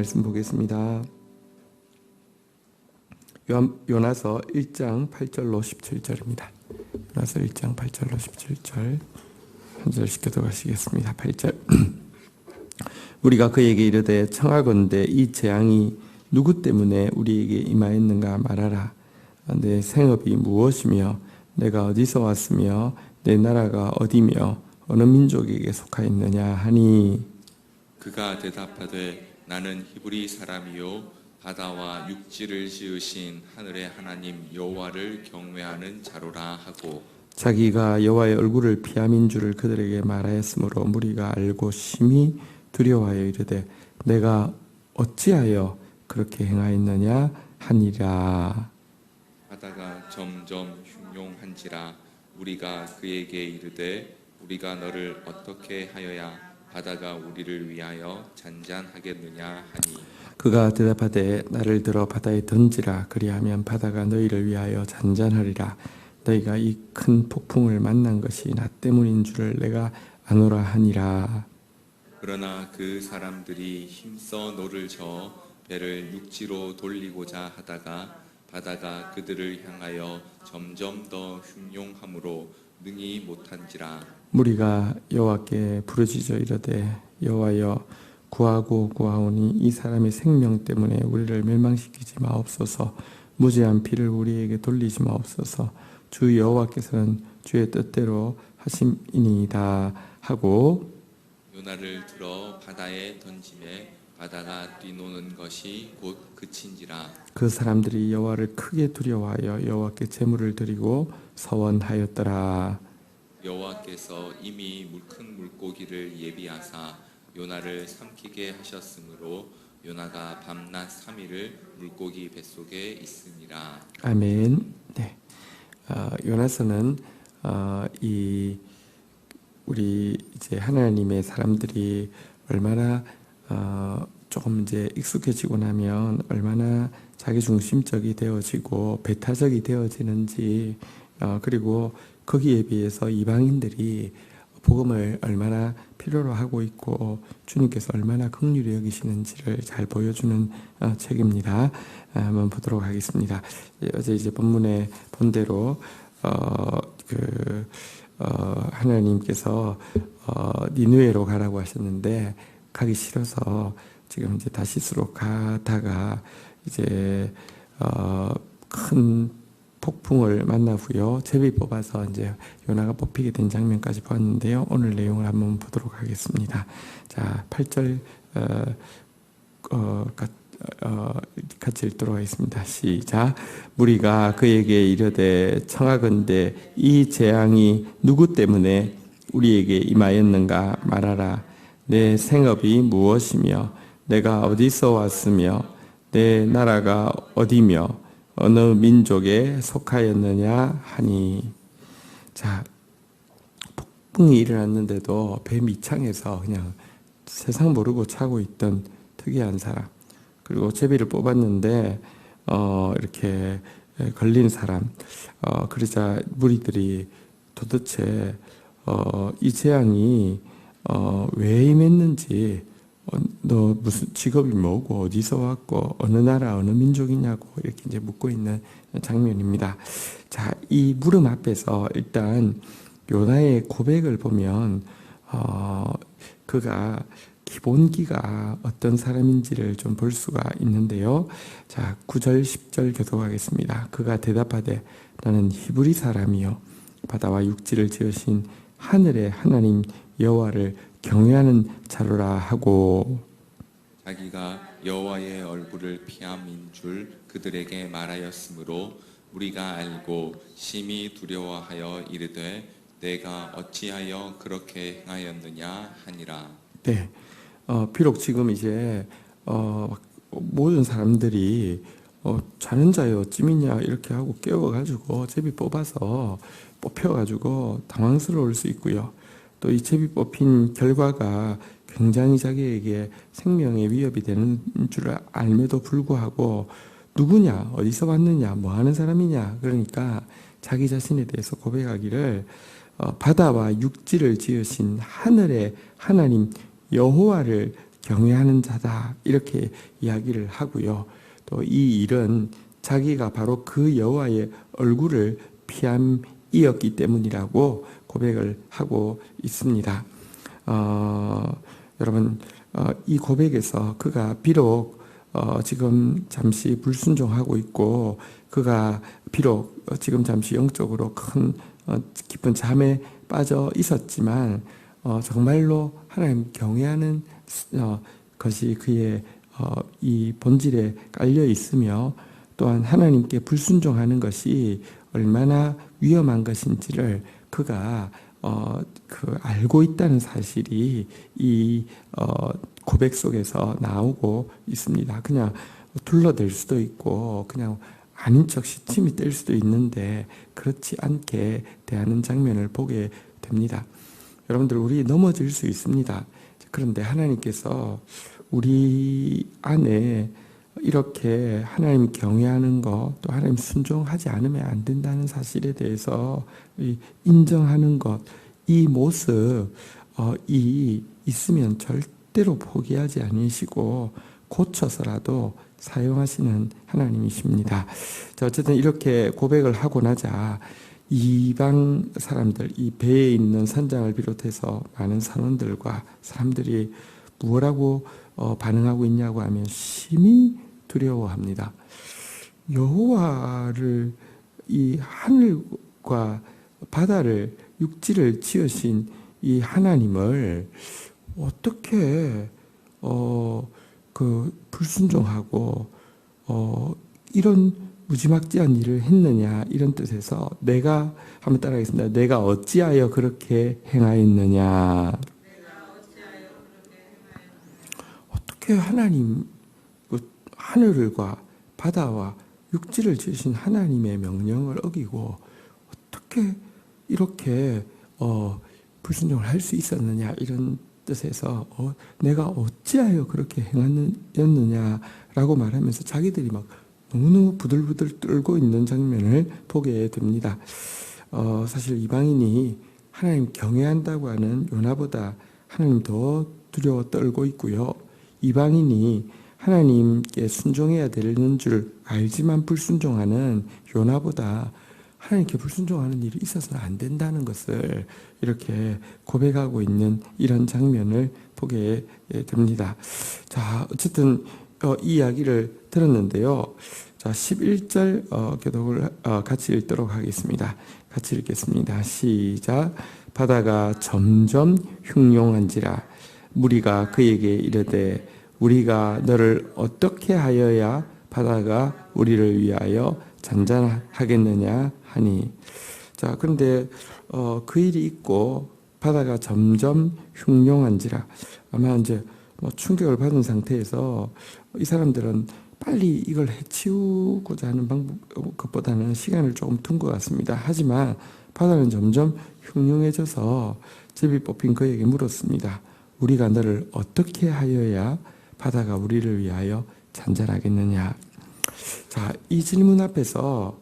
말씀 보겠습니다. 요나서 1장 8절로 17절입니다. 요나서 1장 8절로 17절 한 절씩 교독하시겠습니다. 8절 우리가 그에게 이르되 청하건대 이 재앙이 누구 때문에 우리에게 임하였는가 말하라. 내 생업이 무엇이며 내가 어디서 왔으며 내 나라가 어디며 어느 민족에게 속하였느냐 하니 그가 대답하되 나는 히브리 사람이요 바다와 육지를 지으신 하늘의 하나님 여호와를 경외하는 자로라 하고 자기가 여호와의 얼굴을 피함인 줄을 그들에게 말하였으므로 무리가 알고 심히 두려워하여 이르되 내가 어찌하여 그렇게 행하였느냐 하니라. 바다가 점점 흉용한지라 우리가 그에게 이르되 우리가 너를 어떻게 하여야 바다가 우리를 위하여 잔잔하겠느냐 하니 그가 대답하되 나를 들어 바다에 던지라. 그리하면 바다가 너희를 위하여 잔잔하리라. 너희가 이 큰 폭풍을 만난 것이 나 때문인 줄을 내가 아노라 하니라. 그러나 그 사람들이 힘써 노를 저어 배를 육지로 돌리고자 하다가 바다가 그들을 향하여 점점 더 흉용함으로 능히 못한지라. 무리가 여호와께 부르짖어 이르되 여호와여 구하고 구하오니 이 사람의 생명 때문에 우리를 멸망시키지 마옵소서. 무죄한 피를 우리에게 돌리지 마옵소서. 주 여호와께서는 주의 뜻대로 하심이니이다 하고 요나를 들어 바다에 던짐에 바다가 뛰노는 것이 곧 그친지라. 그 사람들이 여호와를 크게 두려워하여 여호와께 제물을 드리고 서원하였더라. 여호와께서 이미 큰 물고기를 예비하사 요나를 삼키게 하셨으므로 요나가 밤낮 3일을 물고기 뱃속에 있으니라. 아멘. 네. 요나서는 이 우리 이제 하나님의 사람들이 얼마나 조금 이제 익숙해지고 나면 얼마나 자기 중심적이 되어지고 배타적이 되어지는지 그리고 거기에 비해서 이방인들이 복음을 얼마나 필요로 하고 있고 주님께서 얼마나 긍휼히 여기시는지를 잘 보여주는 책입니다. 한번 보도록 하겠습니다. 어제 이제 본문에 본 대로 하나님께서 니느웨로 가라고 하셨는데 가기 싫어서 지금 이제 다시스로 가다가 이제 큰 폭풍을 만나고요. 제비 뽑아서 이제 요나가 뽑히게 된 장면까지 봤는데요. 오늘 내용을 한번 보도록 하겠습니다. 자, 8절 같이 읽도록 하겠습니다. 시작. 무리가 그에게 이르되 청하건대 이 재앙이 누구 때문에 우리에게 임하였는가 말하라. 내 생업이 무엇이며 내가 어디서 왔으며 내 나라가 어디며 어느 민족에 속하였느냐 하니. 자, 폭풍이 일어났는데도 배 밑창에서 그냥 세상 모르고 자고 있던 특이한 사람, 그리고 제비를 뽑았는데 이렇게 걸린 사람, 그러자 무리들이 도대체 이 재앙이 왜 임했는지, 너 무슨 직업이 뭐고 어디서 왔고 어느 나라 어느 민족이냐고 이렇게 이제 묻고 있는 장면입니다. 자, 이 물음 앞에서 일단 요나의 고백을 보면 그가 기본기가 어떤 사람인지를 좀 볼 수가 있는데요. 자, 9절 10절 교독하겠습니다. 그가 대답하되 나는 히브리 사람이요 바다와 육지를 지으신 하늘의 하나님 여호와를 경외하는 자로라 하고 자기가 여호와의 얼굴을 피함인 줄 그들에게 말하였으므로 우리가 알고 심히 두려워하여 이르되 내가 어찌하여 그렇게 행하였느냐 하니라. 네, 비록 지금 이제 모든 사람들이 자는 자여 어찌미냐 이렇게 하고 깨워가지고 제비 뽑아서 뽑혀가지고 당황스러울 수 있고요. 또 이 제비 뽑힌 결과가 굉장히 자기에게 생명의 위협이 되는 줄 알매도 불구하고 누구냐, 어디서 왔느냐, 뭐 하는 사람이냐, 그러니까 자기 자신에 대해서 고백하기를 바다와 육지를 지으신 하늘의 하나님 여호와를 경외하는 자다 이렇게 이야기를 하고요. 또 이 일은 자기가 바로 그 여호와의 얼굴을 피함이었기 때문이라고 고백을 하고 있습니다. 여러분 이 고백에서 그가 비록 지금 잠시 불순종하고 있고 그가 비록 지금 잠시 영적으로 큰 깊은 잠에 빠져 있었지만 정말로 하나님 경외하는 것이 그의 이 본질에 깔려 있으며 또한 하나님께 불순종하는 것이 얼마나 위험한 것인지를 그가 알고 있다는 사실이 이 고백 속에서 나오고 있습니다. 그냥 둘러댈 수도 있고 그냥 아닌 척 시침이 뗄 수도 있는데 그렇지 않게 대하는 장면을 보게 됩니다. 여러분들 우리 넘어질 수 있습니다. 그런데 하나님께서 우리 안에 이렇게 하나님 경외하는 것, 또 하나님 순종하지 않으면 안 된다는 사실에 대해서 인정하는 것, 이 모습, 이 있으면 절대로 포기하지 않으시고 고쳐서라도 사용하시는 하나님이십니다. 자, 어쨌든 이렇게 고백을 하고 나자 이방 사람들, 이 배에 있는 선장을 비롯해서 많은 선원들과 사람들이 무엇라고 반응하고 있냐고 하면 심히 두려워합니다. 여호와를 이 하늘과 바다를 육지를 지으신 이 하나님을 어떻게 불순종하고 이런 무지막지한 일을 했느냐 이런 뜻에서 내가 한번 따라하겠습니다. 내가 어찌하여 그렇게 행하였느냐. 어떻게 하나님 하늘과 바다와 육지를 지으신 하나님의 명령을 어기고 어떻게 이렇게 불순종을 할 수 있었느냐 이런 뜻에서 내가 어찌하여 그렇게 행하였느냐라고 말하면서 자기들이 막 너무너무 부들부들 떨고 있는 장면을 보게 됩니다. 사실 이방인이 하나님 경외한다고 하는 요나보다 하나님 더 두려워 떨고 있고요. 이방인이 하나님께 순종해야 되는 줄 알지만 불순종하는 요나보다 하나님께 불순종하는 일이 있어서는 안 된다는 것을 이렇게 고백하고 있는 이런 장면을 보게 됩니다. 자, 어쨌든 이 이야기를 들었는데요. 자, 11절 교독을 같이 읽도록 하겠습니다. 같이 읽겠습니다. 시작. 바다가 점점 흉용한지라 무리가 그에게 이르되 우리가 너를 어떻게 하여야 바다가 우리를 위하여 잔잔하겠느냐 하니. 자, 그런데 그 일이 있고 바다가 점점 흉용한지라 아마 이제 충격을 받은 상태에서 이 사람들은 빨리 이걸 해치우고자 하는 것보다는 시간을 조금 둔 것 같습니다. 하지만 바다는 점점 흉흉해져서 제비 뽑힌 그에게 물었습니다. 우리가 너를 어떻게 하여야 바다가 우리를 위하여 잔잔하겠느냐. 자, 이 질문 앞에서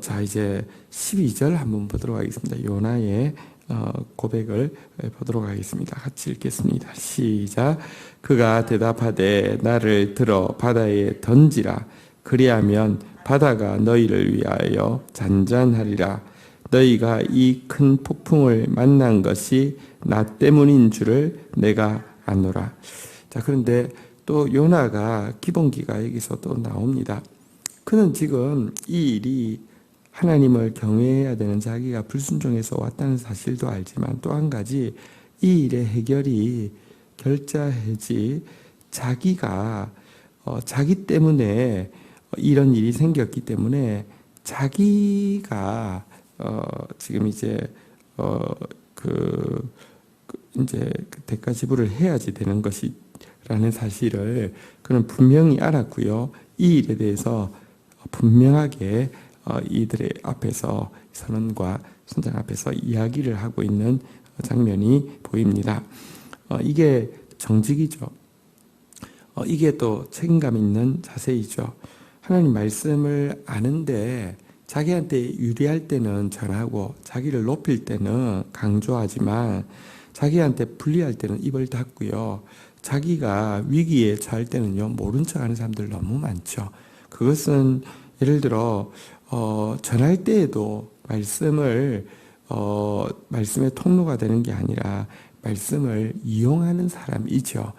자 이제 12절 한번 보도록 하겠습니다. 요나의 고백을 보도록 하겠습니다. 같이 읽겠습니다. 시작. 그가 대답하되 나를 들어 바다에 던지라. 그리하면 바다가 너희를 위하여 잔잔하리라. 너희가 이 큰 폭풍을 만난 것이 나 때문인 줄을 내가 아노라. 자, 그런데 또 요나가 기본기가 여기서 또 나옵니다. 그는 지금 이 일이 하나님을 경외해야 되는 자기가 불순종해서 왔다는 사실도 알지만 또 한 가지 이 일의 해결이 결자해지 자기가 자기 때문에 이런 일이 생겼기 때문에 자기가 지금 이제 이제 대가 지불을 해야지 되는 것이라는 사실을 그는 분명히 알았고요. 이 일에 대해서 분명하게 이들의 앞에서 선원과 선장 앞에서 이야기를 하고 있는 장면이 보입니다. 이게 정직이죠. 이게 또 책임감 있는 자세이죠. 하나님 말씀을 아는데 자기한테 유리할 때는 전하고 자기를 높일 때는 강조하지만 자기한테 불리할 때는 입을 닫고요. 자기가 위기에 처할 때는요, 모른 척 하는 사람들 너무 많죠. 그것은 예를 들어, 전할 때에도 말씀의 통로가 되는 게 아니라 말씀을 이용하는 사람이죠.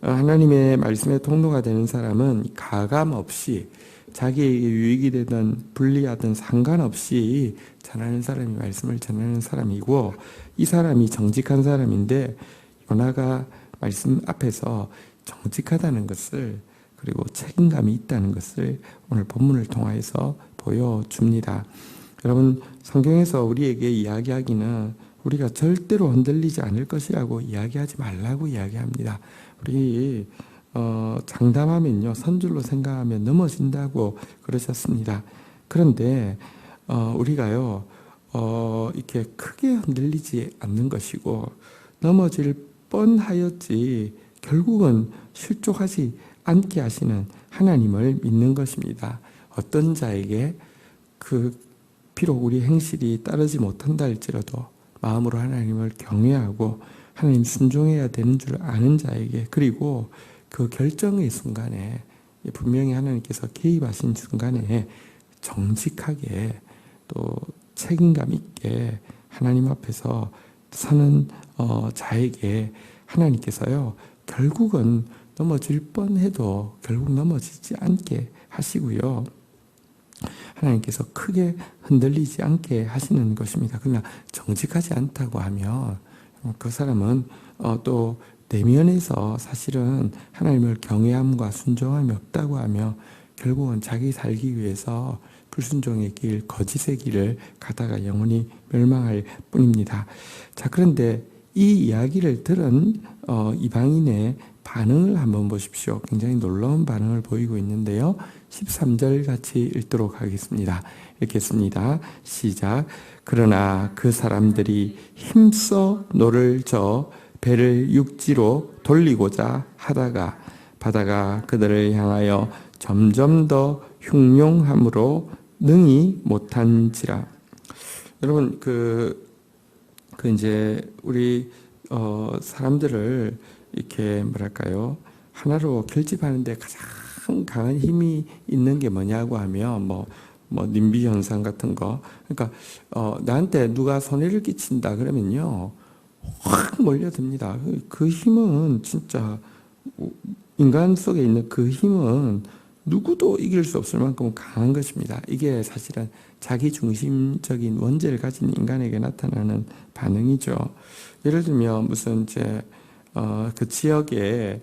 하나님의 말씀의 통로가 되는 사람은 가감 없이 자기에게 유익이 되든 불리하든 상관없이 전하는 사람이 말씀을 전하는 사람이고, 이 사람이 정직한 사람인데 요나가 말씀 앞에서 정직하다는 것을, 그리고 책임감이 있다는 것을 오늘 본문을 통해서 보여줍니다. 여러분, 성경에서 우리에게 이야기하기는 우리가 절대로 흔들리지 않을 것이라고 이야기하지 말라고 이야기합니다. 우리 장담하면요, 선줄로 생각하면 넘어진다고 그러셨습니다. 그런데 우리가요, 이렇게 크게 흔들리지 않는 것이고, 넘어질 뻔하였지 결국은 실족하지 않게 하시는 하나님을 믿는 것입니다. 어떤 자에게 비록 우리 행실이 따르지 못한다 할지라도 마음으로 하나님을 경외하고 하나님 순종해야 되는 줄 아는 자에게, 그리고 그 결정의 순간에 분명히 하나님께서 개입하신 순간에 정직하게 또 책임감 있게 하나님 앞에서 서는 자에게 하나님께서요, 결국은 넘어질 뻔해도 결국 넘어지지 않게 하시고요, 하나님께서 크게 흔들리지 않게 하시는 것입니다. 그러나 정직하지 않다고 하면 그 사람은 또 내면에서 사실은 하나님을 경외함과 순종함이 없다고 하며 결국은 자기 살기 위해서 불순종의 길, 거짓의 길을 가다가 영원히 멸망할 뿐입니다. 자, 그런데 이 이야기를 들은 이방인의 반응을 한번 보십시오. 굉장히 놀라운 반응을 보이고 있는데요. 13절 같이 읽도록 하겠습니다. 읽겠습니다. 시작. 그러나 그 사람들이 힘써 노를 저 배를 육지로 돌리고자 하다가 바다가 그들을 향하여 점점 더 흉용함으로 능히 못한지라. 여러분, 이제 우리 사람들을 이렇게 뭐랄까요, 하나로 결집하는데 가장 강한 힘이 있는 게 뭐냐고 하면 뭐 님비 현상 같은 거. 그러니까 나한테 누가 손해를 끼친다 그러면요, 확 몰려듭니다. 그 힘은 진짜 인간 속에 있는 그 힘은 누구도 이길 수 없을 만큼 강한 것입니다. 이게 사실은 자기중심적인 원죄를 가진 인간에게 나타나는 반응이죠. 예를 들면 무슨 그 지역에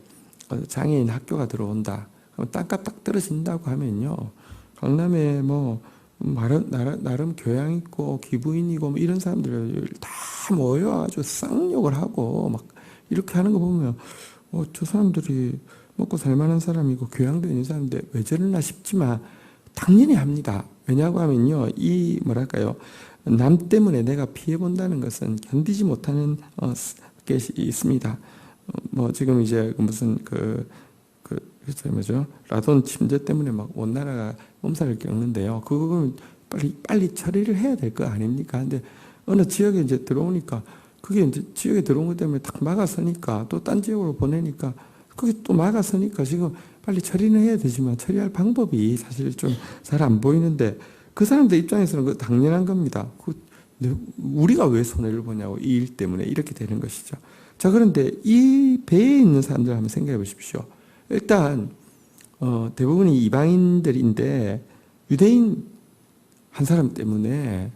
장애인 학교가 들어온다. 그럼 땅값 딱 떨어진다고 하면요, 강남에 나름 교양 있고 기부인이고 이런 사람들 다 모여가지고 쌍욕을 하고 막 이렇게 하는 거 보면 저 사람들이 먹고 살만한 사람이고 교양도 있는 사람인데 왜 저러나 싶지만 당연히 합니다. 왜냐고 하면요, 이 남 때문에 내가 피해 본다는 것은 견디지 못하는 게 있습니다. 지금 이제 무슨 라돈 침대 때문에 막 온 나라가 몸살을 겪는데요. 그거는 빨리 처리를 해야 될 거 아닙니까? 근데 어느 지역에 이제 들어오니까 그게 이제 지역에 들어온 것 때문에 딱 막아서니까 또 딴 지역으로 보내니까 그게 또 막아서니까 지금 빨리 처리는 해야 되지만 처리할 방법이 사실 좀 잘 안 보이는데 그 사람들 입장에서는 그 당연한 겁니다. 우리가 왜 손해를 보냐고, 이 일 때문에 이렇게 되는 것이죠. 자, 그런데 이 배에 있는 사람들 한번 생각해 보십시오. 일단 대부분이 이방인들인데 유대인 한 사람 때문에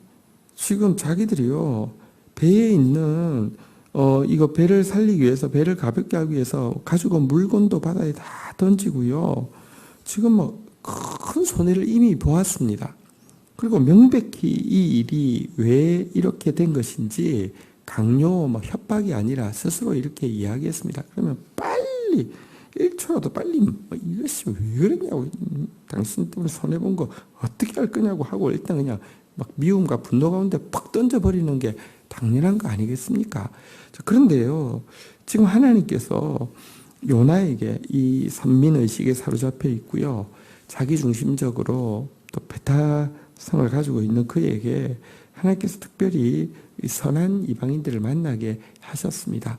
지금 자기들이요, 배에 있는 이거 배를 살리기 위해서, 배를 가볍게 하기 위해서 가지고 온 물건도 바다에 다 던지고요, 지금 큰 손해를 이미 보았습니다. 그리고 명백히 이 일이 왜 이렇게 된 것인지 강요 협박이 아니라 스스로 이렇게 이야기했습니다. 그러면 빨리 1초라도 빨리 이것이 왜 그러냐고, 당신 때문에 손해본 거 어떻게 할 거냐고 하고 일단 그냥 미움과 분노 가운데 팍 던져버리는 게 당연한 거 아니겠습니까? 그런데요, 지금 하나님께서 요나에게 이 선민의식에 사로잡혀 있고요, 자기중심적으로 또 배타성을 가지고 있는 그에게 하나님께서 특별히 선한 이방인들을 만나게 하셨습니다.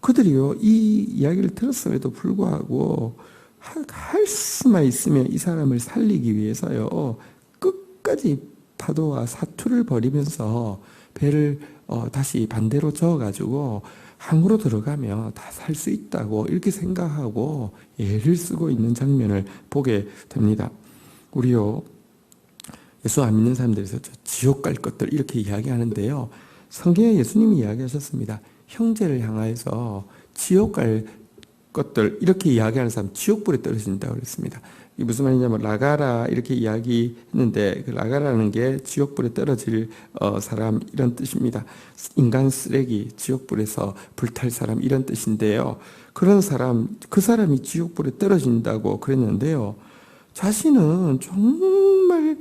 그들이요, 이 이야기를 들었음에도 불구하고 할 수만 있으면 이 사람을 살리기 위해서요, 끝까지 파도와 사투를 벌이면서 배를 다시 반대로 저어가지고 항으로 들어가면 다 살 수 있다고 이렇게 생각하고 애를 쓰고 있는 장면을 보게 됩니다. 우리요, 예수 안 믿는 사람들에서 지옥 갈 것들 이렇게 이야기하는데요, 성경에 예수님이 이야기하셨습니다. 형제를 향하여서 지옥 갈 것들 이렇게 이야기하는 사람 지옥불에 떨어진다고 그랬습니다. 이게 무슨 말이냐면 라가라 이렇게 이야기했는데, 그 라가라는 게 지옥불에 떨어질 사람 이런 뜻입니다. 인간 쓰레기, 지옥불에서 불탈 사람 이런 뜻인데요, 그런 사람, 그 사람이 지옥불에 떨어진다고 그랬는데요, 자신은 정말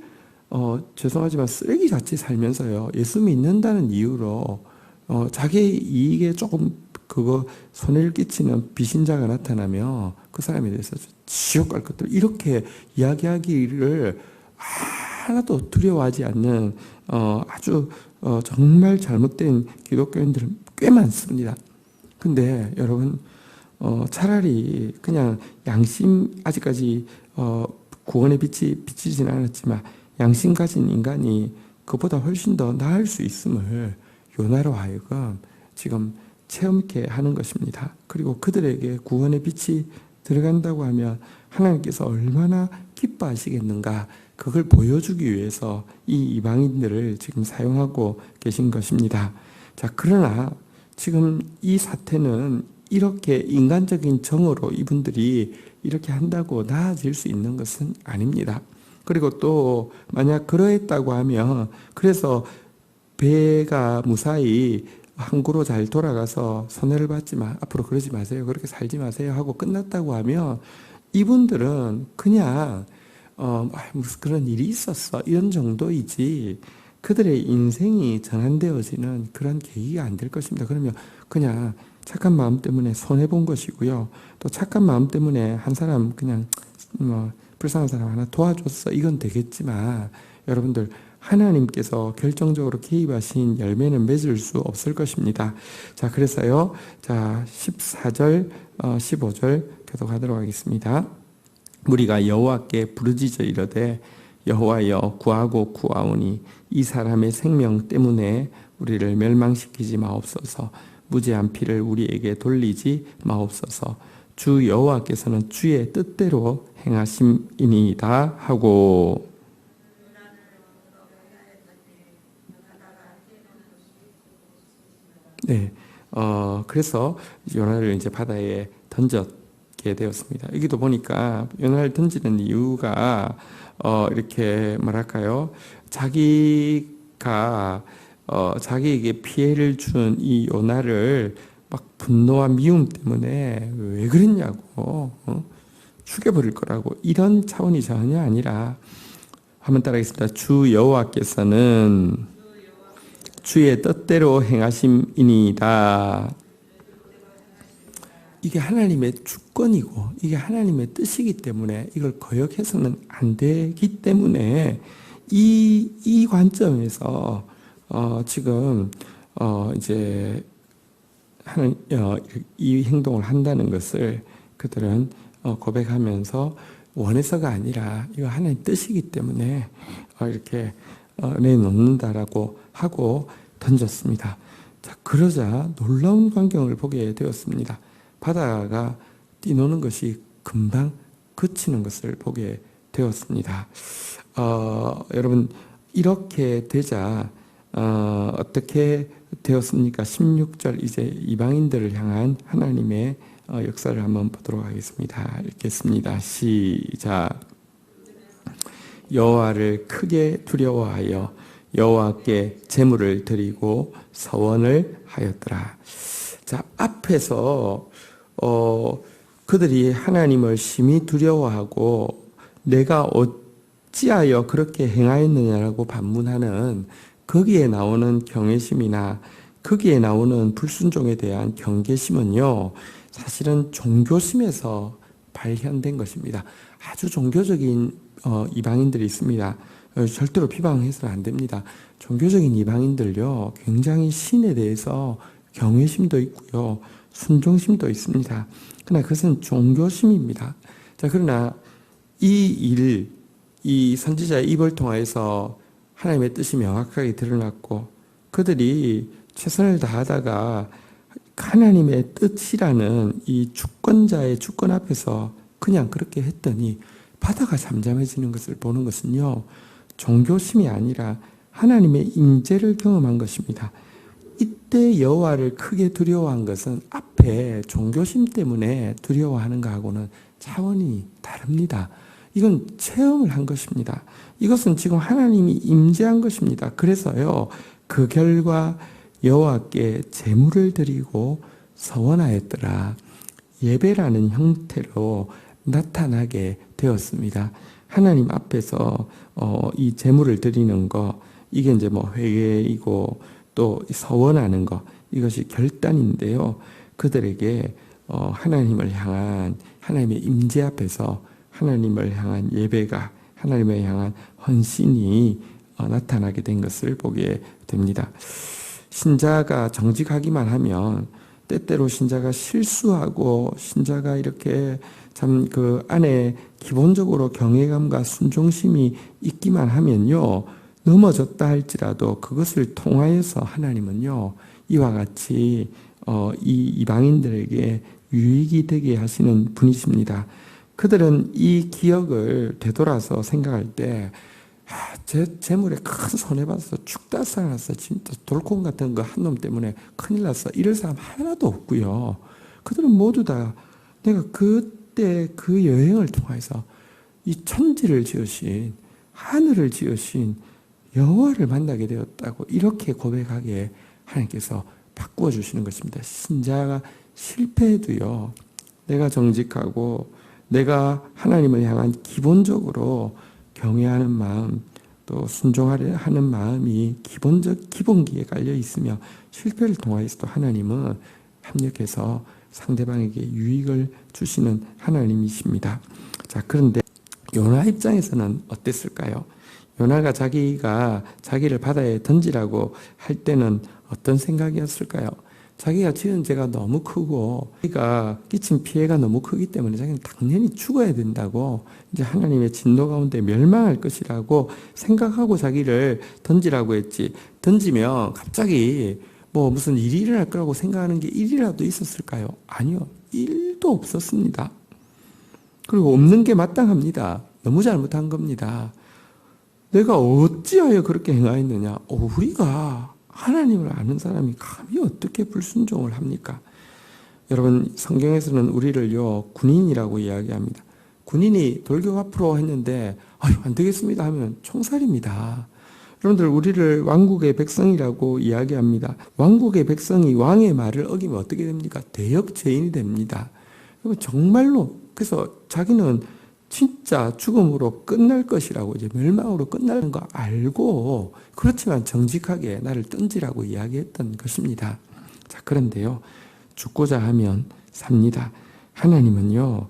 죄송하지만 쓰레기같이 살면서요, 예수 믿는다는 이유로 자기 이익에 조금 그거 손해를 끼치는 비신자가 나타나면 그 사람에 대해서 지옥 갈 것들 이렇게 이야기하기를 하나도 두려워하지 않는 아주 정말 잘못된 기독교인들 꽤 많습니다. 근데 여러분, 차라리 그냥 양심, 아직까지 구원의 빛이 비치진 않았지만 양심 가진 인간이 그보다 훨씬 더 나을 수 있음을 요나로 하여금 지금 체험케 하는 것입니다. 그리고 그들에게 구원의 빛이 들어간다고 하면 하나님께서 얼마나 기뻐하시겠는가, 그걸 보여주기 위해서 이 이방인들을 지금 사용하고 계신 것입니다. 자, 그러나 지금 이 사태는 이렇게 인간적인 정으로 이분들이 이렇게 한다고 나아질 수 있는 것은 아닙니다. 그리고 또 만약 그러했다고 하면, 그래서 배가 무사히 항구로 잘 돌아가서 손해를 받지만 앞으로 그러지 마세요, 그렇게 살지 마세요 하고 끝났다고 하면, 이분들은 그냥 무슨 그런 일이 있었어 이런 정도이지 그들의 인생이 전환되어지는 그런 계기가 안 될 것입니다. 그러면 그냥 착한 마음 때문에 손해본 것이고요, 또 착한 마음 때문에 한 사람 그냥 불쌍한 사람 하나 도와줬어 이건 되겠지만, 여러분들 하나님께서 결정적으로 개입하신 열매는 맺을 수 없을 것입니다. 자, 그래서요, 자 14절 15절 계속 하도록 하겠습니다. 무리가 여호와께 부르짖어 이르되 여호와여 구하고 구하오니 이 사람의 생명 때문에 우리를 멸망시키지 마옵소서. 무죄한 피를 우리에게 돌리지 마옵소서. 주 여호와께서는 주의 뜻대로 행하심이니이다 하고, 네, 그래서 요나를 이제 바다에 던졌게 되었습니다. 여기도 보니까 요나를 던지는 이유가 이렇게 뭐랄까요, 자기가 자기에게 피해를 준 이 요나를 막 분노와 미움 때문에 왜 그랬냐고, 죽여버릴 거라고, 이런 차원이 전혀 아니라, 한번 따라하겠습니다. 주 여호와께서는 주의 뜻대로 행하심이니이다. 이게 하나님의 주권이고 이게 하나님의 뜻이기 때문에 이걸 거역해서는 안 되기 때문에 이 관점에서 지금 이제 하는 이 행동을 한다는 것을 그들은 고백하면서 원해서가 아니라 이거 하나님의 뜻이기 때문에 이렇게 내놓는다라고 하고 던졌습니다. 자, 그러자 놀라운 광경을 보게 되었습니다. 바다가 뛰노는 것이 금방 그치는 것을 보게 되었습니다. 여러분, 이렇게 되자 어떻게 되었습니까? 16절, 이제 이방인들을 향한 하나님의 역사를 한번 보도록 하겠습니다. 읽겠습니다. 시작. 여호와를 크게 두려워하여 여호와께 제물을 드리고 서원을 하였더라. 자, 앞에서 그들이 하나님을 심히 두려워하고 내가 어찌하여 그렇게 행하였느냐라고 반문하는 거기에 나오는 경외심이나 거기에 나오는 불순종에 대한 경계심은요, 사실은 종교심에서 발현된 것입니다. 아주 종교적인 이방인들이 있습니다. 절대로 비방해서는 안 됩니다. 종교적인 이방인들요, 굉장히 신에 대해서 경외심도 있고요, 순종심도 있습니다. 그러나 그것은 종교심입니다. 자, 그러나 이 선지자의 입을 통해서 하나님의 뜻이 명확하게 드러났고 그들이 최선을 다하다가 하나님의 뜻이라는 이 주권자의 주권 앞에서 그냥 그렇게 했더니 바다가 잠잠해지는 것을 보는 것은요, 종교심이 아니라 하나님의 임재를 경험한 것입니다. 이때 여호와를 크게 두려워한 것은 앞에 종교심 때문에 두려워하는 것하고는 차원이 다릅니다. 이건 체험을 한 것입니다. 이것은 지금 하나님이 임재한 것입니다. 그래서요, 그 결과 여호와께 제물을 드리고 서원하였더라. 예배라는 형태로 나타나게 되었습니다. 하나님 앞에서 이 제물을 드리는 거, 이게 이제 뭐 회개이고 또 서원하는 거, 이것이 결단인데요. 그들에게 하나님을 향한 하나님의 임재 앞에서 하나님을 향한 예배가, 하나님을 향한 헌신이 나타나게 된 것을 보게 됩니다. 신자가 정직하기만 하면 때때로 신자가 실수하고 신자가 이렇게 참 그 안에 기본적으로 경외감과 순종심이 있기만 하면요, 넘어졌다 할지라도 그것을 통하여서 하나님은요, 이와 같이 이 이방인들에게 유익이 되게 하시는 분이십니다. 그들은 이 기억을 되돌아서 생각할 때, 제 재물에 큰 손해봐서 죽다 살아났어. 진짜 돌콩 같은 거 한 놈 때문에 큰일 났어. 이럴 사람 하나도 없고요. 그들은 모두 다 내가 그때 그 여행을 통해서 이 천지를 지으신, 하늘을 지으신 여호와를 만나게 되었다고 이렇게 고백하게 하나님께서 바꾸어 주시는 것입니다. 신자가 실패해도요, 내가 정직하고 내가 하나님을 향한 기본적으로 경외하는 마음, 또 순종하려 하는 마음이 기본기에 깔려 있으며 실패를 통하여서도 하나님은 합력해서 상대방에게 유익을 주시는 하나님이십니다. 자, 그런데 요나 입장에서는 어땠을까요? 요나가 자기를 바다에 던지라고 할 때는 어떤 생각이었을까요? 자기가 지은 죄가 너무 크고 자기가 끼친 피해가 너무 크기 때문에 자기는 당연히 죽어야 된다고, 이제 하나님의 진노 가운데 멸망할 것이라고 생각하고 자기를 던지라고 했지, 던지면 갑자기 뭐 무슨 일이 일어날 거라고 생각하는 게 일이라도 있었을까요? 아니요. 일도 없었습니다. 그리고 없는 게 마땅합니다. 너무 잘못한 겁니다. 내가 어찌하여 그렇게 행하였느냐? 우리가 하나님을 아는 사람이 감히 어떻게 불순종을 합니까? 여러분, 성경에서는 우리를요, 군인이라고 이야기합니다. 군인이 돌격 앞으로 했는데 안 되겠습니다 하면 총살입니다. 여러분들, 우리를 왕국의 백성이라고 이야기합니다. 왕국의 백성이 왕의 말을 어기면 어떻게 됩니까? 대역죄인이 됩니다. 여러분, 정말로, 그래서 자기는 진짜 죽음으로 끝날 것이라고, 이제 멸망으로 끝나는 거 알고, 그렇지만 정직하게 나를 던지라고 이야기했던 것입니다. 자, 그런데요, 죽고자 하면 삽니다. 하나님은요,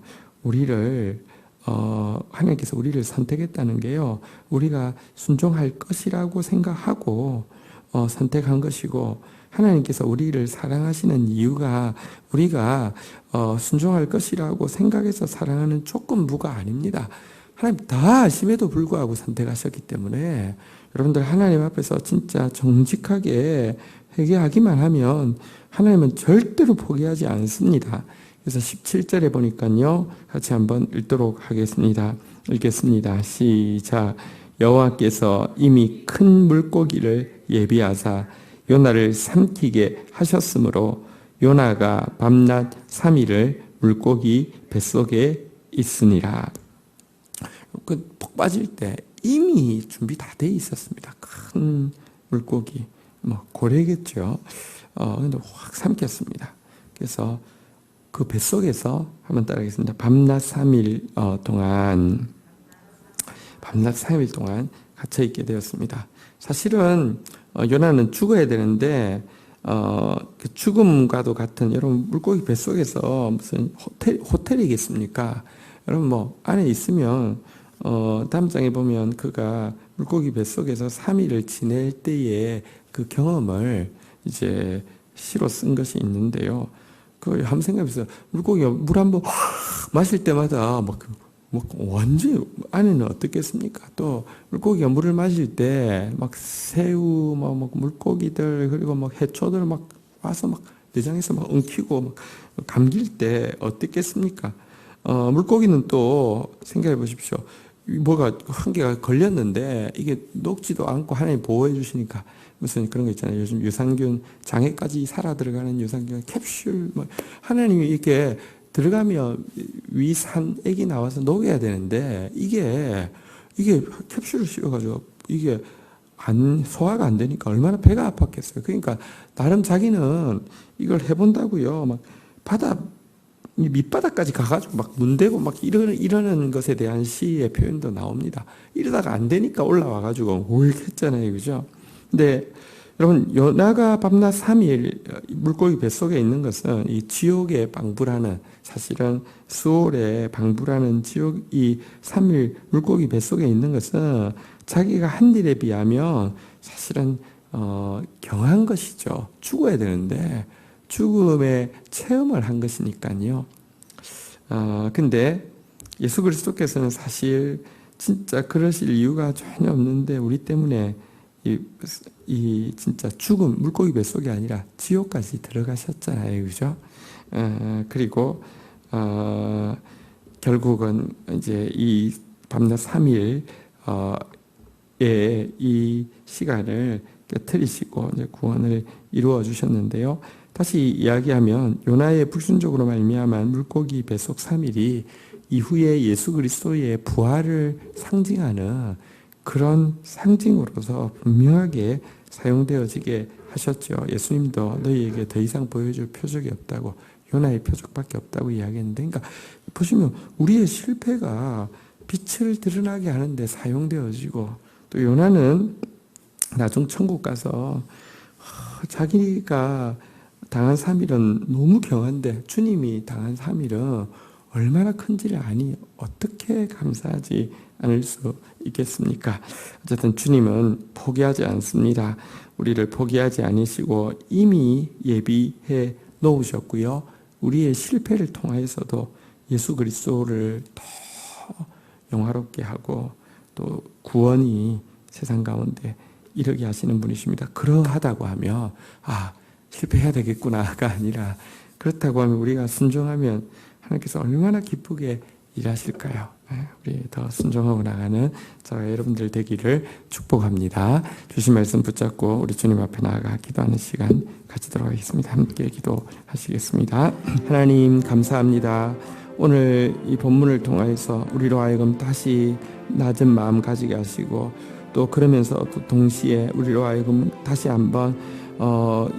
하나님께서 우리를 선택했다는 게요, 우리가 순종할 것이라고 생각하고 선택한 것이고, 하나님께서 우리를 사랑하시는 이유가 우리가 순종할 것이라고 생각해서 사랑하는 조건부가 아닙니다. 하나님 다 아심에도 불구하고 선택하셨기 때문에 여러분들, 하나님 앞에서 진짜 정직하게 회개하기만 하면 하나님은 절대로 포기하지 않습니다. 그래서 17절에 보니까요, 같이 한번 읽도록 하겠습니다. 읽겠습니다. 시작. 여호와께서 이미 큰 물고기를 예비하사 요나를 삼키게 하셨으므로 요나가 밤낮 3일을 물고기 뱃속에 있으니라. 복 빠질 때 이미 준비 다 돼 있었습니다. 큰 물고기, 고래겠죠. 근데 확 삼켰습니다. 그래서 그 뱃속에서 한번 따라하겠습니다. 밤낮 3일 동안 갇혀 있게 되었습니다. 사실은 요나는 죽어야 되는데 그 죽음과도 같은, 여러분, 물고기 뱃속에서 무슨 호텔이겠습니까? 여러분, 안에 있으면 다음 장에 보면 그가 물고기 뱃속에서 3일을 지낼 때의 그 경험을 이제 시로 쓴 것이 있는데요. 그 한번 생각해보세요. 물고기가 물 한번 마실 때마다 막 완전히 안에는 어떻겠습니까? 또 물고기가 물을 마실 때 막 새우, 막 물고기들 그리고 막 해초들 막 와서 막 내장에서 막 엉키고 막 감길 때 어떻겠습니까? 물고기는 또 생각해 보십시오. 뭐가 한 개가 걸렸는데 이게 녹지도 않고 하나님 보호해 주시니까 무슨 그런 거 있잖아요. 요즘 유산균 장애까지 살아 들어가는 유산균 캡슐 뭐 하나님이 이렇게 들어가면 위산액이 나와서 녹여야 되는데 이게 캡슐을 씌워가지고 이게 소화가 안 되니까 얼마나 배가 아팠겠어요. 그러니까 나름 자기는 이걸 해본다고요. 막 바다 밑바닥까지 가가지고 막 문대고 막 이러는 것에 대한 시의 표현도 나옵니다. 이러다가 안 되니까 올라와가지고 오익했잖아요, 그죠? 근데 여러분 요나가 밤낮 3일 물고기 뱃속에 있는 것은 이 지옥에 방불하는 사실은 수월에 방불하는 지옥 이 3일 물고기 뱃속에 있는 것은 자기가 한 일에 비하면 사실은 경한 것이죠. 죽어야 되는데 죽음의 체험을 한 것이니까요. 근데 예수 그리스도께서는 사실 진짜 그러실 이유가 전혀 없는데 우리 때문에 이 진짜 죽음 물고기 뱃속이 아니라 지옥까지 들어가셨잖아요, 그죠? 그리고 결국은 이제 이 밤낮 3일 이 시간을 깨트리시고 이제 구원을 이루어 주셨는데요. 다시 이야기하면 요나의 불순종으로 말미암은 물고기 뱃속 3일이 이후에 예수 그리스도의 부활을 상징하는 그런 상징으로서 분명하게 사용되어지게 하셨죠. 예수님도 너희에게 더 이상 보여줄 표적이 없다고 요나의 표적밖에 없다고 이야기했는데 그러니까 보시면 우리의 실패가 빛을 드러나게 하는데 사용되어지고 또 요나는 나중 천국 가서 자기가 당한 3일은 너무 경한데 주님이 당한 3일은 얼마나 큰지를 아니 어떻게 감사하지 않을 수 있겠습니까? 어쨌든 주님은 포기하지 않습니다. 우리를 포기하지 않으시고 이미 예비해 놓으셨고요. 우리의 실패를 통하여서도 예수 그리스도를 더 영화롭게 하고 또 구원이 세상 가운데 이르게 하시는 분이십니다. 그러하다고 하면 실패해야 되겠구나가 아니라 그렇다고 하면 우리가 순종하면 하나님께서 얼마나 기쁘게 일하실까요? 우리 더 순종하고 나가는 저와 여러분들 되기를 축복합니다. 주신 말씀 붙잡고 우리 주님 앞에 나아가 기도하는 시간 가지도록 하겠습니다. 함께 기도하시겠습니다. 하나님 감사합니다. 오늘 이 본문을 통해서 우리로 하여금 다시 낮은 마음 가지게 하시고 또 그러면서 또 동시에 우리로 하여금 다시 한번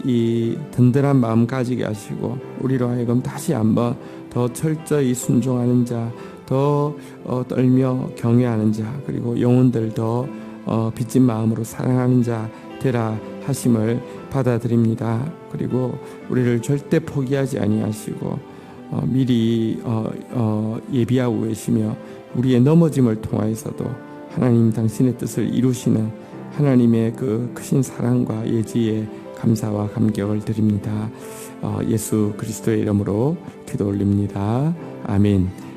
이 든든한 마음 가지게 하시고 우리로 하여금 다시 한번 더 철저히 순종하는 자, 더 떨며 경외하는 자, 그리고 영혼들 더 빚진 마음으로 사랑하는 자 되라 하심을 받아들입니다. 그리고 우리를 절대 포기하지 아니하시고 미리 예비하고 계시며 우리의 넘어짐을 통하여서도 하나님 당신의 뜻을 이루시는 하나님의 그 크신 사랑과 예지에 감사와 감격을 드립니다. 예수 그리스도의 이름으로 기도 올립니다. 아멘.